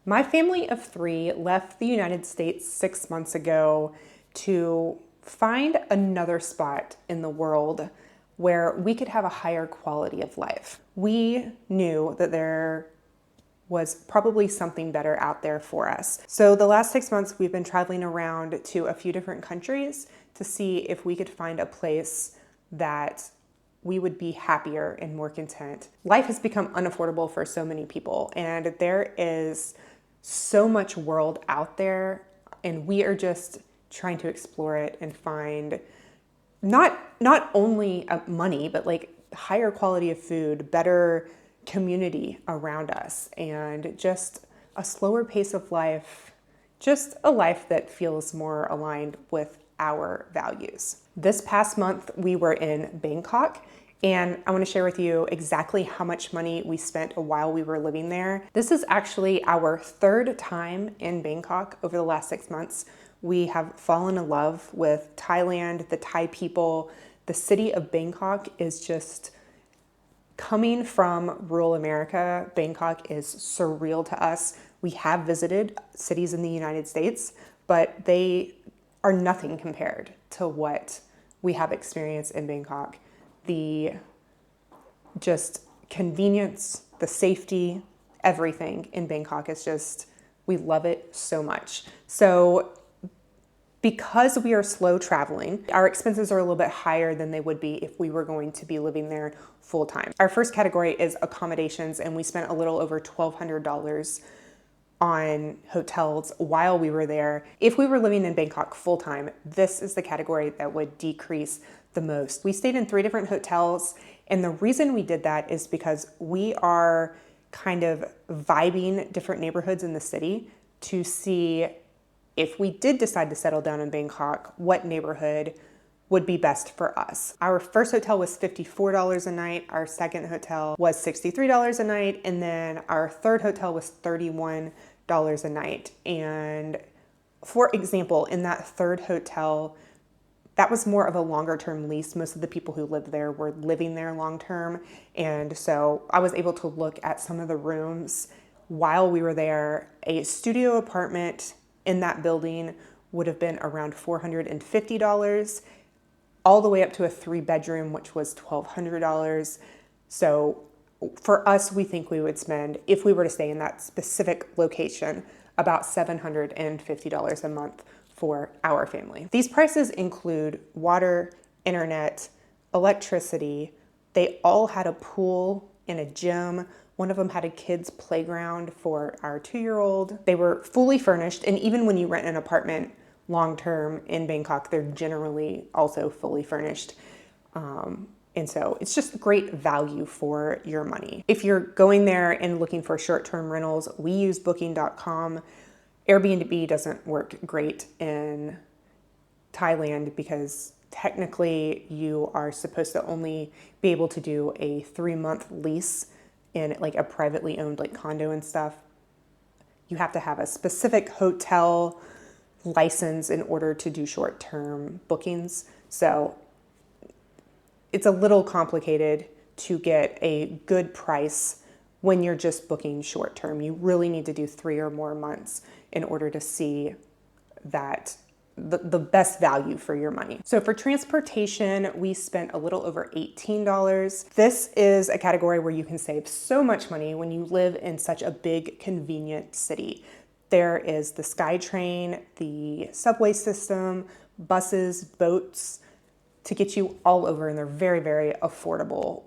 My family of three left the United States 6 months ago to find another spot in the world where we could have a higher quality of life. We knew that there was probably something better out there for us. So the last 6 months, we've been traveling around to a few different countries to see if we could find a place that we would be happier and more content. Life has become unaffordable for so many people, and there is so much world out there, and we are just trying to explore it and find not only money, but like higher quality of food, better community around us, and just a slower pace of life, just a life that feels more aligned with our values. This past month, we were in Bangkok, and I want to share with you exactly how much money we spent while we were living there. This is actually our third time in Bangkok over the last 6 months. We have fallen in love with Thailand, the Thai people. The city of Bangkok is just, coming from rural America, Bangkok is surreal to us. We have visited cities in the United States, but they are nothing compared to what we have experienced in Bangkok. The just convenience, the safety, everything in Bangkok is just, we love it so much. So because we are slow traveling, our expenses are a little bit higher than they would be if we were going to be living there full time. Our first category is accommodations, and we spent a little over $1,200 on hotels while we were there. If we were living in Bangkok full time, this is the category that would decrease the most. We stayed in 3 different hotels, and the reason we did that is because we are kind of vibing different neighborhoods in the city to see if we did decide to settle down in Bangkok, what neighborhood would be best for us. Our first hotel was $54 a night, our second hotel was $63 a night, and then our third hotel was $31 a night. And for example, in that third hotel, that was more of a longer term lease. Most of the people who lived there were living there long term. And so I was able to look at some of the rooms while we were there. A studio apartment in that building would have been around $450, all the way up to a 3-bedroom, which was $1,200. So for us, we think we would spend, if we were to stay in that specific location, about $750 a month for our family. These prices include water, internet, electricity. They all had a pool and a gym. One of them had a kids' playground for our 2-year-old. They were fully furnished, and even when you rent an apartment long-term in Bangkok, they're generally also fully furnished. And so it's just great value for your money. If you're going there and looking for short-term rentals, we use booking.com. Airbnb doesn't work great in Thailand because technically you are supposed to only be able to do a 3-month lease in like a privately owned like condo and stuff. You have to have a specific hotel license in order to do short-term bookings. So it's a little complicated to get a good price when you're just booking short-term. You really need to do 3 or more months in order to see that the best value for your money. So for transportation, we spent a little over $18. This is a category where you can save so much money when you live in such a big, convenient city. There is the SkyTrain, the subway system, buses, boats to get you all over, and they're very, very affordable.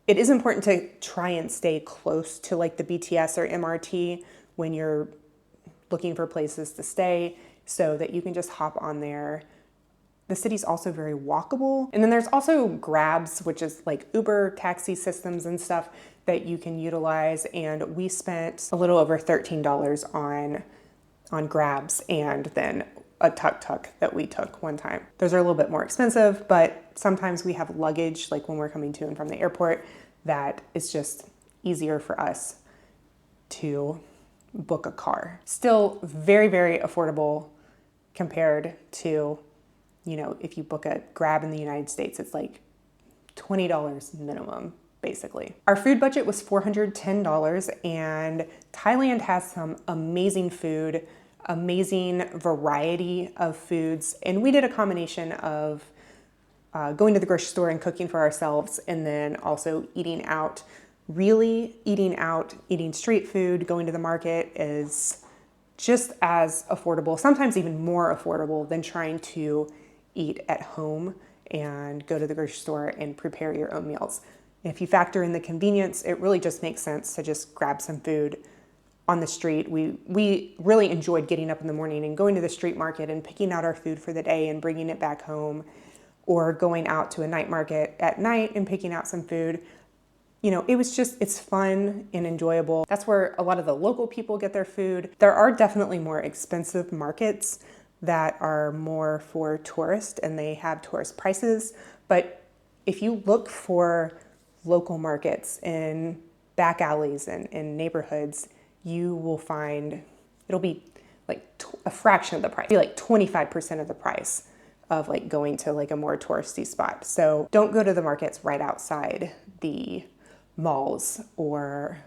It is important to try and stay close to like the BTS or MRT when you're looking for places to stay, so that you can just hop on there. The city's also very walkable. And then there's also Grabs, which is like Uber taxi systems and stuff that you can utilize. And we spent a little over $13 on Grabs, and then a tuk-tuk that we took one time. Those are a little bit more expensive, but sometimes we have luggage, like when we're coming to and from the airport, that is just easier for us to book a car. Still very, very affordable compared to, if you book a Grab in the United States, it's like $20 minimum, basically. Our food budget was $410, and Thailand has some amazing food, amazing variety of foods, and we did a combination of going to the grocery store and cooking for ourselves, and then also eating out. Really eating out, eating street food, going to the market is just as affordable, sometimes even more affordable than trying to eat at home and go to the grocery store and prepare your own meals. If you factor in the convenience, it really just makes sense to just grab some food on the street. We really enjoyed getting up in the morning and going to the street market and picking out our food for the day and bringing it back home, or going out to a night market at night and picking out some food. You know, it's fun and enjoyable. That's where a lot of the local people get their food. There are definitely more expensive markets that are more for tourists, and they have tourist prices. But if you look for local markets in back alleys and in neighborhoods, you will find it'll be like a fraction of the price, be like 25% of the price of like going to like a more touristy spot. So don't go to the markets right outside the malls or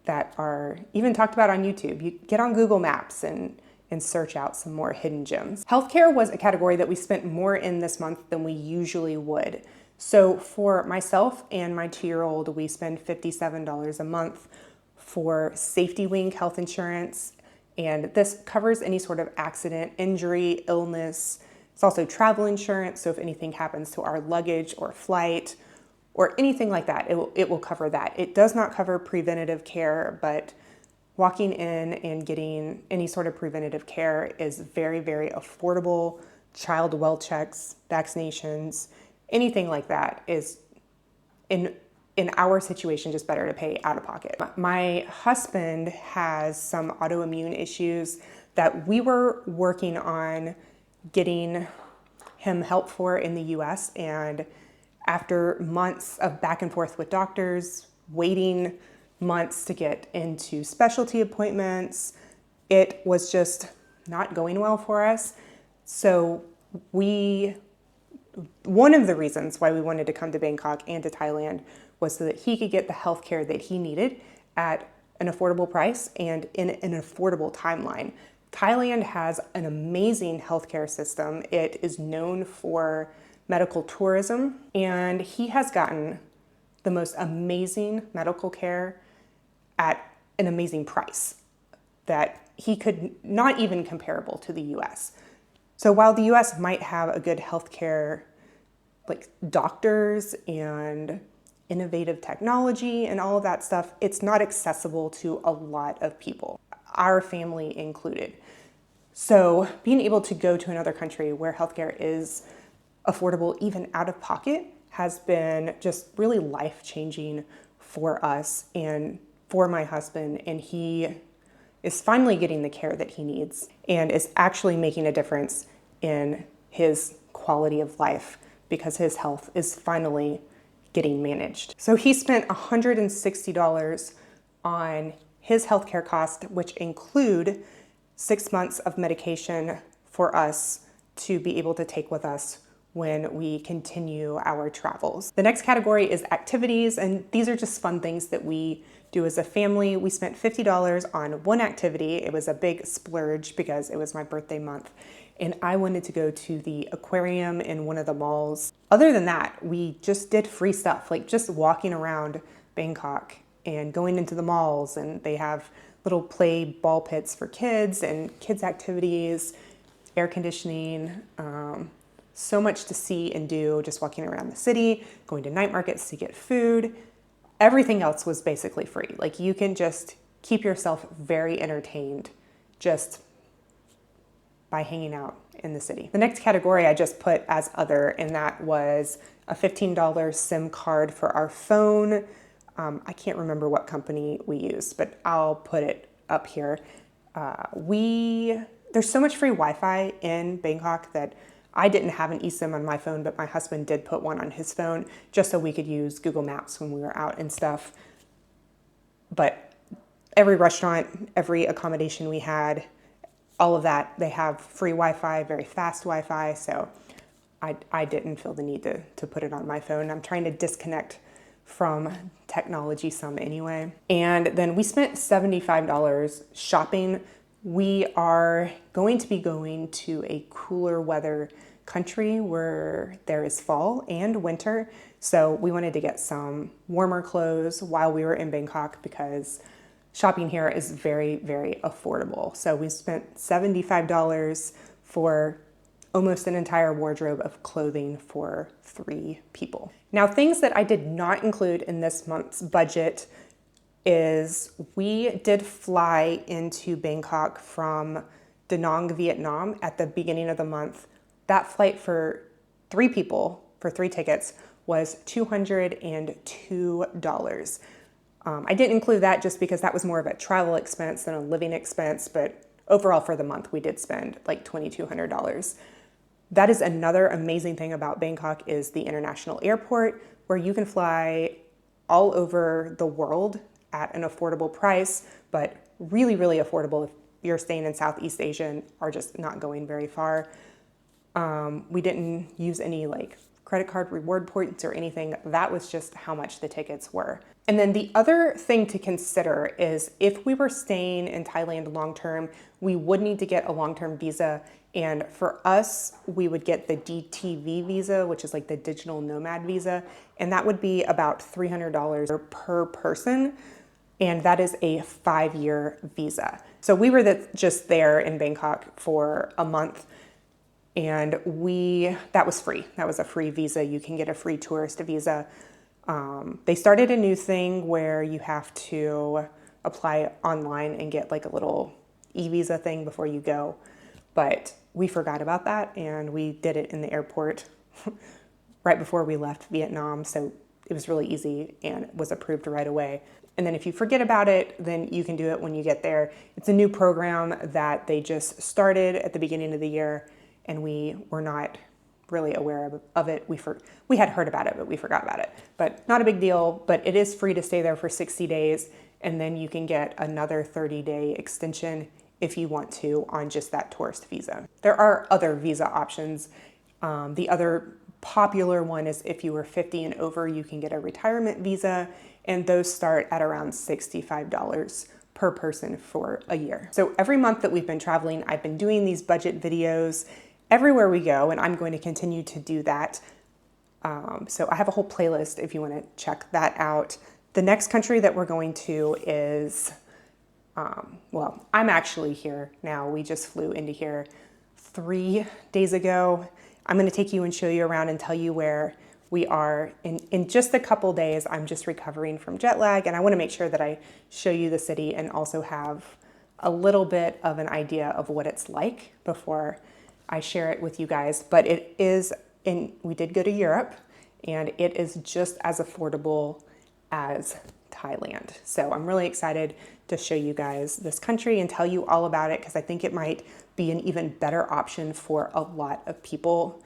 that are even talked about on YouTube. You get on Google Maps and search out some more hidden gems. Healthcare was a category that we spent more in this month than we usually would. So for myself and my 2-year-old, we spend $57 a month for Safety Wing health insurance. And this covers any sort of accident, injury, illness. It's also travel insurance. So if anything happens to our luggage or flight, or anything like that, it will cover that. It does not cover preventative care, but walking in and getting any sort of preventative care is very, very affordable. Child well checks, vaccinations, anything like that is, in our situation, just better to pay out of pocket. My husband has some autoimmune issues that we were working on getting him help for in the US, and after months of back and forth with doctors, waiting months to get into specialty appointments, it was just not going well for us. So one of the reasons why we wanted to come to Bangkok and to Thailand was so that he could get the healthcare that he needed at an affordable price and in an affordable timeline. Thailand has an amazing healthcare system. It is known for medical tourism, and he has gotten the most amazing medical care at an amazing price that he could not even comparable to the US. So while the US might have a good healthcare, like doctors and innovative technology and all of that stuff, it's not accessible to a lot of people, our family included. So being able to go to another country where healthcare is affordable, even out of pocket, has been just really life-changing for us and for my husband. And he is finally getting the care that he needs and is actually making a difference in his quality of life because his health is finally getting managed. So he spent $160 on his healthcare cost, which include 6 months of medication for us to be able to take with us when we continue our travels. The next category is activities, and these are just fun things that we do as a family. We spent $50 on one activity. It was a big splurge because it was my birthday month, and I wanted to go to the aquarium in one of the malls. Other than that, we just did free stuff, like just walking around Bangkok and going into the malls, and they have little play ball pits for kids and kids activities, air conditioning, so much to see and do, just walking around the city, going to night markets to get food. Everything else was basically free. Like, you can just keep yourself very entertained just by hanging out in the city. The next category I just put as other, and that was a $15 SIM card for our phone. I can't remember what company we used, but I'll put it up here. There's so much free Wi-Fi in Bangkok that I didn't have an eSIM on my phone, but my husband did put one on his phone just so we could use Google Maps when we were out and stuff. But every restaurant, every accommodation we had, all of that, they have free Wi-Fi, very fast Wi-Fi. So I didn't feel the need to put it on my phone. I'm trying to disconnect from technology some anyway. And then we spent $75 shopping. We are going to be going to a cooler weather country where there is fall and winter. So we wanted to get some warmer clothes while we were in Bangkok because shopping here is very, very affordable. So we spent $75 for almost an entire wardrobe of clothing for 3 people. Now, things that I did not include in this month's budget is we did fly into Bangkok from Da Nang, Vietnam at the beginning of the month. That flight for 3 people, for 3 tickets, was $202. I didn't include that just because that was more of a travel expense than a living expense, but overall for the month we did spend like $2,200. That is another amazing thing about Bangkok is the international airport where you can fly all over the world at an affordable price, but really, really affordable if you're staying in Southeast Asia and are just not going very far. We didn't use any like credit card reward points or anything. That was just how much the tickets were. And then the other thing to consider is if we were staying in Thailand long-term, we would need to get a long-term visa. And for us, we would get the DTV visa, which is like the digital nomad visa. And that would be about $300 per person. And that is a 5-year visa. So we were just there in Bangkok for a month. And that was free. That was a free visa. You can get a free tourist visa. They started a new thing where you have to apply online and get like a little e-visa thing before you go. But we forgot about that and we did it in the airport right before we left Vietnam. So it was really easy and was approved right away. And then if you forget about it, then you can do it when you get there. It's a new program that they just started at the beginning of the year and we were not really aware of it. We had heard about it, but we forgot about it. But not a big deal, but it is free to stay there for 60 days. And then you can get another 30-day extension if you want to on just that tourist visa. There are other visa options. The other popular one is if you were 50 and over, you can get a retirement visa. And those start at around $65 per person for a year. So every month that we've been traveling, I've been doing these budget videos everywhere we go, and I'm going to continue to do that. So I have a whole playlist if you want to check that out. The next country that we're going to is, well, I'm actually here now. We just flew into here 3 days ago. I'm going to take you and show you around and tell you where we are in just a couple days. I'm just recovering from jet lag, and I want to make sure that I show you the city and also have a little bit of an idea of what it's like before I share it with you guys. But we did go to Europe, and it is just as affordable as Thailand. So I'm really excited to show you guys this country and tell you all about it because I think it might be an even better option for a lot of people,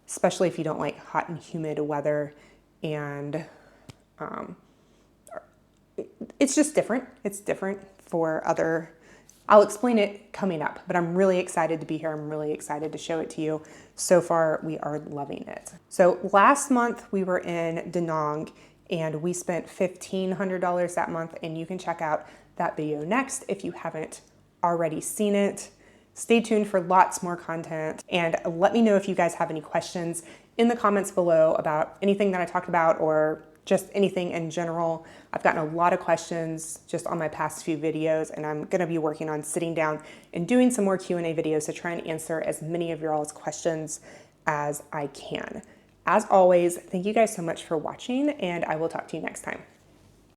especially if you don't like hot and humid weather. And it's just different. It's different for other. I'll explain it coming up, but I'm really excited to be here. I'm really excited to show it to you. So far, we are loving it. So last month we were in Da Nang and we spent $1,500 that month, and you can check out that video next if you haven't already seen it. Stay tuned for lots more content, and let me know if you guys have any questions in the comments below about anything that I talked about or just anything in general. I've gotten a lot of questions just on my past few videos, and I'm gonna be working on sitting down and doing some more Q&A videos to try and answer as many of your all's questions as I can. As always, thank you guys so much for watching, and I will talk to you next time.